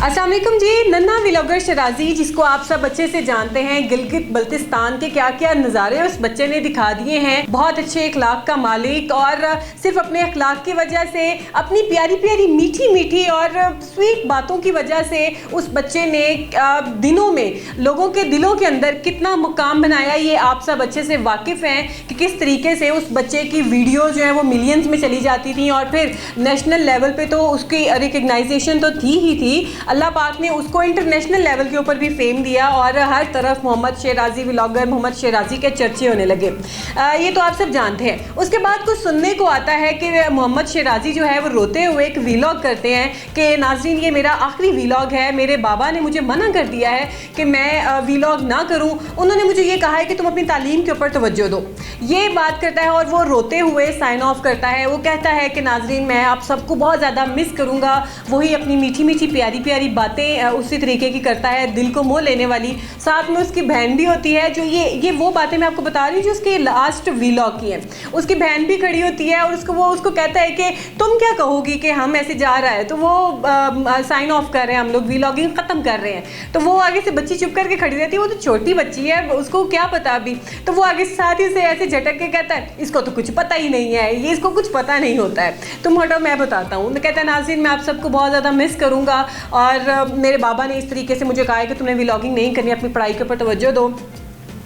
अस्सलाम वालेकुम जी। नन्हा व्लॉगर शराजी, जिसको आप सब अच्छे से जानते हैं, गिलगित बल्तिस्तान के क्या क्या नज़ारे उस बच्चे ने दिखा दिए हैं। बहुत अच्छे अखलाक का मालिक, और सिर्फ अपने अखलाक की वजह से, अपनी प्यारी प्यारी मीठी मीठी और स्वीट बातों की वजह से उस बच्चे ने दिनों में लोगों के दिलों के अंदर कितना मुकाम बनाया, ये आप सब अच्छे से वाकिफ़ हैं कि किस तरीके से उस बच्चे की वीडियो जो है वो मिलियंस में चली जाती थी, और फिर नेशनल लेवल पे तो उसकी रिकग्नाइजेशन तो थी ही थी। अल्लाह पाक ने उसको इंटरनेशनल लेवल के ऊपर भी फेम दिया और हर तरफ मोहम्मद शेराजी व्लॉगर, मोहम्मद शेराजी के चर्चे होने लगे। ये तो आप सब जानते हैं। उसके बाद कुछ सुनने को आता है कि मोहम्मद शेराजी जो है वो रोते हुए एक व्लॉग करते हैं कि नाज़रीन ये मेरा आखिरी व्लॉग है, मेरे बाबा ने मुझे मना कर दिया है कि मैं व्लॉग ना करूं, उन्होंने मुझे ये कहा है कि तुम अपनी तालीम के ऊपर तवज्जो दो। ये बात करता है और वो रोते हुए साइन ऑफ करता है। वो कहता है कि नाज़रीन मैं आप सबको बहुत ज़्यादा मिस करूँगा। वही अपनी मीठी मीठी प्यारी प्यारी बातें उसी तरीके की करता है, दिल को मोह लेने वाली। साथ में उसकी बहन भी होती है, जो ये वो बातें मैं आपको बता रही हूँ जो उसके लास्ट व्लॉग की है। उसकी बहन भी खड़ी होती है और उसको कहता है कि तुम क्या कहोगी कि हम ऐसे जा रहा है, तो वो साइन ऑफ कर रहे हैं, हम लोग व्लॉगिंग ख़त्म कर रहे हैं। तो वो आगे से बच्ची चुप करके खड़ी रहती है। वो तो छोटी बच्ची है, उसको क्या पता अभी। तो वो आगे साथी से ऐसे झटक के कहता है इसको तो कुछ पता ही नहीं है, ये इसको कुछ पता नहीं होता है, तुम हटो मैं बताता हूँ। तो कहता है नाज़रीन मैं आप सबको बहुत ज़्यादा मिस करूँगा, और मेरे बाबा ने इस तरीके से मुझे कहा है कि तुमने व्लॉगिंग नहीं करनी, अपनी पढ़ाई के ऊपर तवज्जो दो।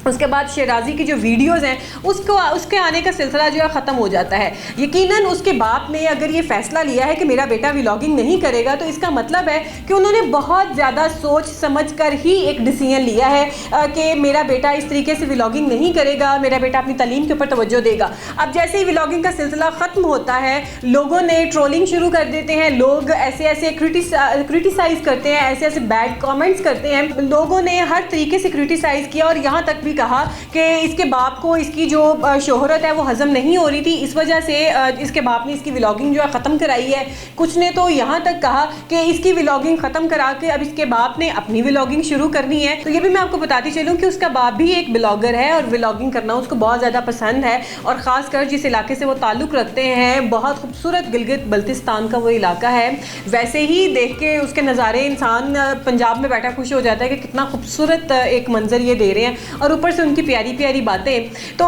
उसके बाद शेराजी की जो वीडियोस हैं उसके आने का सिलसिला जो है ख़त्म हो जाता है। यकीनन उसके बाप ने अगर ये फ़ैसला लिया है कि मेरा बेटा व्लॉगिंग नहीं करेगा, तो इसका मतलब है कि उन्होंने बहुत ज़्यादा सोच समझ कर ही एक डिसीजन लिया है कि मेरा बेटा इस तरीके से व्लॉगिंग नहीं करेगा, मेरा बेटा अपनी तालीम के ऊपर तवज्जो देगा। अब जैसे ही व्लॉगिंग का सिलसिला ख़त्म होता है, लोगों ने ट्रोलिंग शुरू कर देते हैं, लोग ऐसे ऐसे क्रिटिसाइज़ करते हैं, ऐसे ऐसे बैड कॉमेंट्स करते हैं। लोगों ने हर तरीके से क्रिटिसाइज़ किया और यहाँ तक भी कहा कि इसके बाप को इसकी जो शोहरत है वो हजम नहीं हो रही थी, इस वजह से इसके बाप ने इसकी व्लॉगिंग जो है ख़त्म कराई है। कुछ ने तो यहाँ तक कहा कि इसकी व्लॉगिंग ख़त्म करा के अब इसके बाप ने अपनी व्लॉगिंग शुरू करनी है। तो ये भी मैं आपको बताती चलूँ कि उसका बाप भी एक ब्लॉगर है और व्लॉगिंग करना उसको बहुत ज़्यादा पसंद है, और ख़ासकर जिस इलाके से वो ताल्लुक़ रखते हैं, बहुत खूबसूरत गिलगित बल्तिस्तान का वो इलाका है। वैसे ही देख के उसके नज़ारे इंसान पंजाब में बैठा खुश हो जाता है कि कितना खूबसूरत एक मंजर ये दे रहे हैं, और ऊपर से उनकी प्यारी प्यारी बातें। तो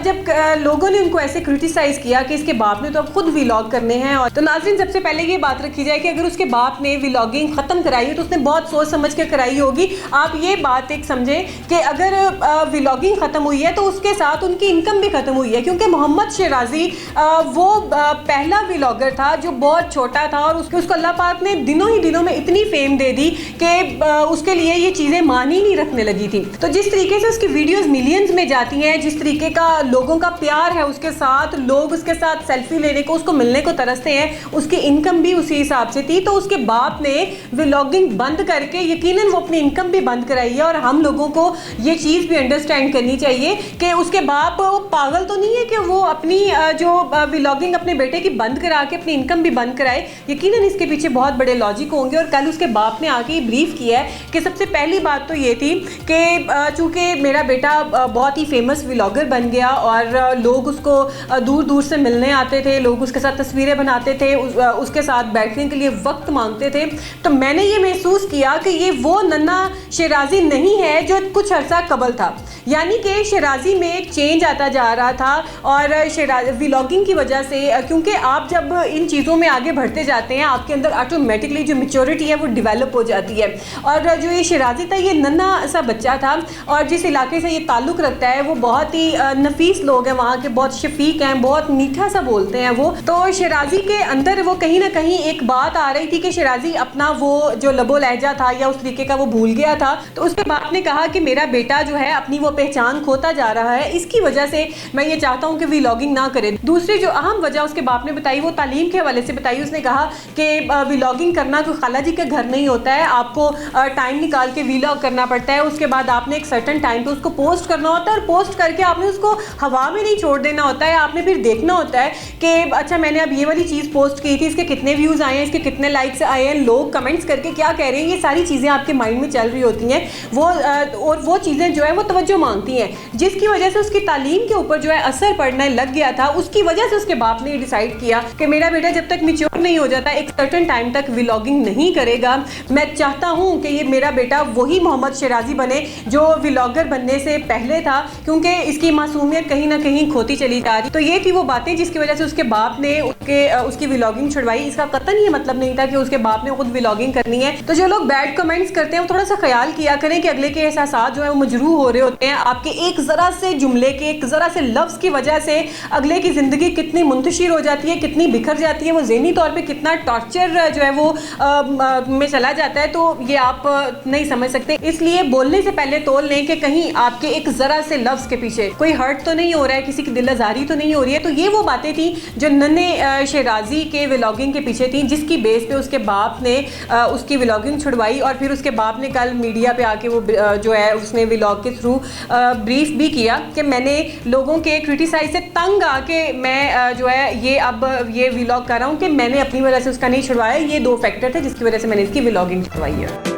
जब लोगों ने उनको ऐसे क्रिटिसाइज़ किया कि इसके बाप ने तो अब खुद व्लॉग करने हैं, और तो नाज़रीन सबसे पहले ये बात रखी जाए कि अगर उसके बाप ने व्लॉगिंग ख़त्म कराई हो तो उसने बहुत सोच समझ कर कराई होगी। आप ये बात एक समझें कि अगर व्लॉगिंग ख़त्म हुई है तो उसके साथ उनकी इनकम भी ख़त्म हुई है, क्योंकि मोहम्मद शेराजी वो पहला व्लॉगर था जो बहुत छोटा था, और उसको अल्लाह पाक ने दिनों ही दिनों में इतनी फेम दे दी कि उसके लिए ये चीज़ें मानी नहीं रखने लगी थी। तो जिस तरीके से उसकी वीडियोस मिलियंस में जाती हैं, जिस तरीके का लोगों का प्यार है उसके साथ, लोग उसके साथ सेल्फी लेने को, उसको मिलने को तरसते हैं, उसकी इनकम भी उसी हिसाब से थी। तो उसके बाप ने व्लॉगिंग बंद करके यकीनन वो अपनी इनकम भी बंद कराई है। और हम लोगों को ये चीज़ भी अंडरस्टैंड करनी चाहिए कि उसके बाप वो पागल तो नहीं है कि वो अपनी जो व्लॉगिंग अपने बेटे की बंद करा के अपनी इनकम भी बंद कराए। यकीनन इसके पीछे बहुत बड़े लॉजिक होंगे, और कल उसके बाप ने आके ब्रीफ किया है कि सबसे पहली बात तो ये थी कि चूँकि मेरा बेटा बहुत ही फेमस व्लॉगर बन गया और लोग उसको दूर दूर से मिलने आते थे, लोग उसके साथ तस्वीरें बनाते थे, उसके साथ बैठने के लिए वक्त मांगते थे। तो मैंने ये महसूस किया कि ये वो नन्हा शेराजी नहीं है जो कुछ अर्सा कबल था। यानी कि शेराजी में एक चेंज आता जा रहा था, और व्लॉगिंग की वजह से, क्योंकि आप जब इन चीज़ों में आगे बढ़ते जाते हैं आपके अंदर ऑटोमेटिकली जो मैच्योरिटी है वो डेवलप हो जाती है। और जो ये शेराजी था ये नन्हा सा बच्चा था, और जिस इलाके से ये ताल्लुक़ रखता है वो बहुत ही नफीस लोग हैं, वहाँ के बहुत शफीक हैं, बहुत मीठा सा बोलते हैं वो। तो शेराजी के अंदर वो कहीं ना कहीं एक बात आ रही थी कि शेराजी अपना वो जो लबो लहजा था या उस तरीके का वो भूल गया था। तो उसके बाप ने कहा कि मेरा बेटा जो है अपनी वो पहचान खोता जा रहा है, इसकी वजह से मैं ये चाहता हूँ कि व्लॉगिंग ना करे। दूसरी जो अहम वजह उसके बाप ने बताई वो तालीम के हवाले से बताई। उसने कहा कि व्लॉगिंग करना कोई खाला जी के घर नहीं होता है, आपको टाइम निकाल के व्लॉग करना पड़ता है, उसके बाद आपने एक सर्टन टाइम पे उसको पोस्ट करना होता है और पोस्ट करके आपने उसको हवा में नहीं छोड़ देना होता है। आपने फिर देखना होता है कि अच्छा मैंने अब ये वाली चीज़ पोस्ट की थी, इसके कितने व्यूज़ आए हैं, इसके कितने लाइक्स आए हैं, लोग कमेंट्स करके क्या कह रहे हैं, ये सारी चीज़ें आपके माइंड में चल रही होती हैं। और वो चीज़ें जो है वो तवज्जो मांगती हैं, जिसकी वजह से उसकी तालीम के ऊपर जो है असर पड़ने लग गया था। उसकी वजह से उसके बाप ने डिसाइड किया कि मेरा बेटा जब तक मैच्योर नहीं हो जाता एक सर्टेन टाइम तक व्लॉगिंग नहीं करेगा। मैं चाहता हूँ कि ये मेरा बेटा वही मोहम्मद शराजी बने जो व्लॉगर बनने से पहले था, क्योंकि इसकी मासूमियत कहीं ना कहीं खोती चली जा रही। तो ये थी वो बातें जिसकी वजह से उसके बाप ने उसकी व्लॉगिंग छुड़वाई। इसका कतई ये मतलब नहीं था कि उसके बाप ने खुद व्लॉगिंग करनी है। तो जो लोग बैड कमेंट्स करते हैं वो थोड़ा सा ख्याल किया करें कि अगले के एहसास जो है वो मजरूह हो रहे होते हैं। आपके एक जरा से जुमले के, एक जरा से लफ्ज की वजह से अगले की जिंदगी कितनी मुंतशिर हो जाती है, कितनी बिखर जाती है, वो ज़हनी तौर पे कितना टॉर्चर जो है वो में चला जाता है। तो ये आप नहीं समझ सकते। इसलिए बोलने से पहले तोल लें कि कहीं आपके एक जरा से लफ्ज के पीछे कोई हर्ट तो नहीं हो रहा है, किसी की दिल आजारी तो नहीं हो रही है। तो ये वो बातें थी जो नन्हे शराजी के व्लॉगिंग के पीछे थी, जिसकी बेस पे उसके बाप ने उसकी व्लॉगिंग छुड़वाई। और फिर उसके बाप ने कल मीडिया पे आके वो जो है उसने व्लॉग के थ्रू ब्रीफ भी किया कि मैंने लोगों के क्रिटिसाइज से तंग आके मैं जो है ये व्लॉग कर रहा हूँ कि मैंने अपनी वजह से उसका नहीं छुड़वाया। ये 2 फैक्टर थे जिसकी वजह से मैंने इसकी व्लॉगिंग छुड़वाई है।